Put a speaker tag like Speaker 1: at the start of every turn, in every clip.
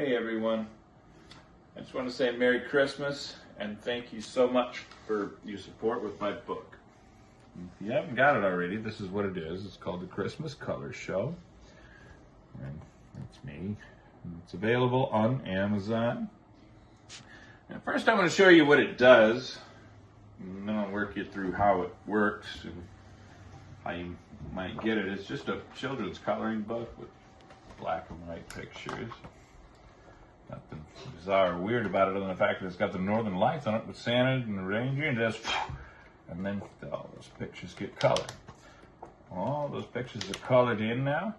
Speaker 1: Hey everyone, I just want to say Merry Christmas and thank you so much for your support with my book. If you haven't got it already, this is what it is. It's called The Christmas Color Show. And that's me. It's available on Amazon. And first I'm going to show you what it does, and then I'll work you through how it works and how you might get it. It's just a children's coloring book with black and white pictures. Nothing bizarre or weird about it other than the fact that it's got the northern lights on it with Santa and the reindeer and just, and then all those pictures get colored. All those pictures are colored in now.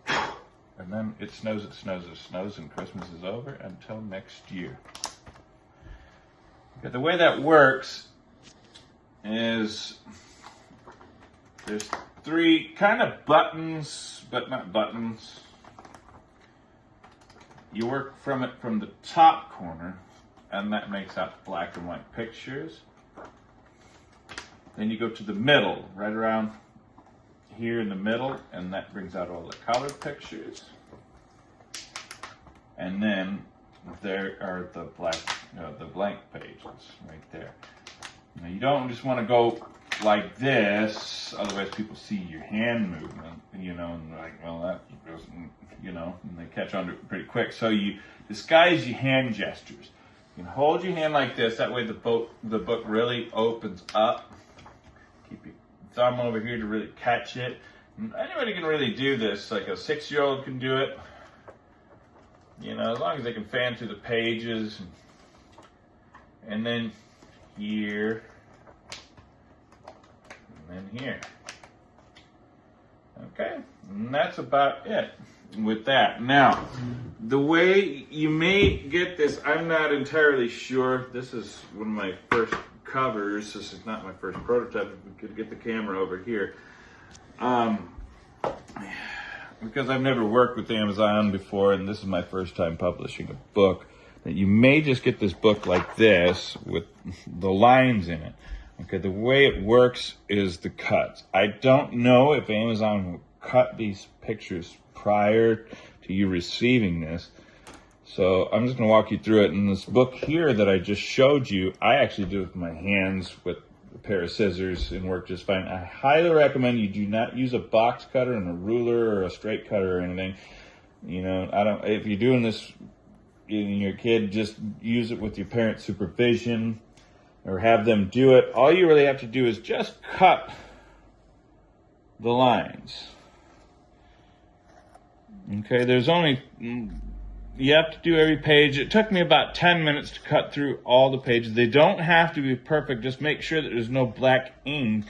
Speaker 1: And then it snows, and Christmas is over until next year. Okay, the way that works is there's three kind of buttons, but not buttons. You work from it from the top corner, and that makes out black and white pictures. Then you go to the middle, right around here in the middle, and that brings out all the colored pictures. And then there are the blank pages right there. Now you don't just want to go like this, otherwise people see your hand movement, and they're like, well, that doesn't, and they catch on to it pretty quick. So you disguise your hand gestures. You can hold your hand like this, that way the book really opens up. Keep your thumb over here to really catch it. And anybody can really do this, like a 6-year-old can do it. As long as they can fan through the pages. And then here. And then here. Okay, and that's about it with that. Now, the way you may get this, I'm not entirely sure. This is one of my first covers. This is not my first prototype. If we could get the camera over here. Because I've never worked with Amazon before, and this is my first time publishing a book, that you may just get this book like this with the lines in it. Okay, the way it works is the cuts. I don't know if Amazon will cut these pictures prior to you receiving this. So I'm just going to walk you through it. In this book here that I just showed you, I actually do it with my hands with a pair of scissors and work just fine. I highly recommend you do not use a box cutter and a ruler or a straight cutter or anything. If you're doing this in your kid, just use it with your parent's supervision, or have them do it. All you really have to do is just cut the lines. Okay, you have to do every page. It took me about 10 minutes to cut through all the pages. They don't have to be perfect. Just make sure that there's no black ink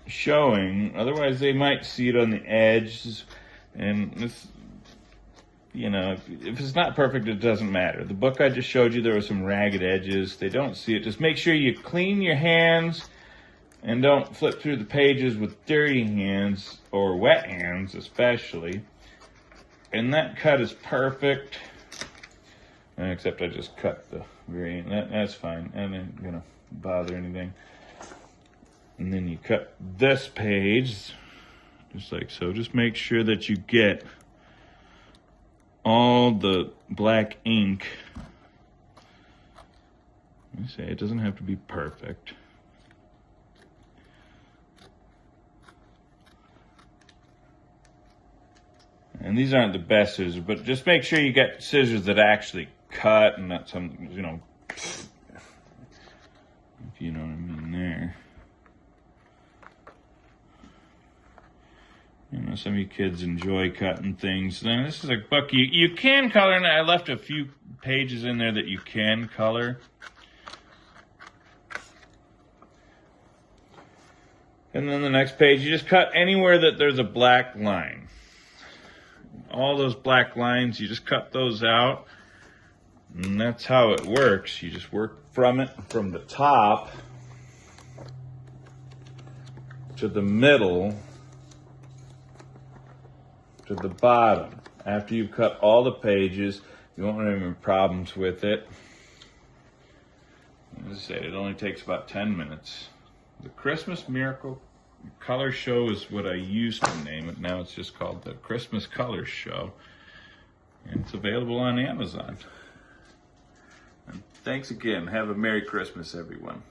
Speaker 1: showing. Otherwise, they might see it on the edges. And this, if it's not perfect, it doesn't matter. The book I just showed you, there were some ragged edges. They don't see it. Just make sure you clean your hands and don't flip through the pages with dirty hands or wet hands especially. And that cut is perfect. Except I just cut the very end. That's fine. I ain't gonna bother anything. And then you cut this page just like so. Just make sure that you get all the black ink. Let me say, it doesn't have to be perfect. And these aren't the best scissors, but just make sure you get scissors that actually cut and not some, if you know what I mean there. Some of you kids enjoy cutting things. Now, this is a book you can color, and I left a few pages in there that you can color. And then the next page, you just cut anywhere that there's a black line. All those black lines, you just cut those out. And that's how it works. You just work from the top to the middle to the bottom. After you've cut all the pages, you won't have any problems with it. As I said, it only takes about 10 minutes. The Christmas Miracle Color Show is what I used to name it. Now it's just called the Christmas Color Show. And it's available on Amazon. And thanks again. Have a Merry Christmas, everyone.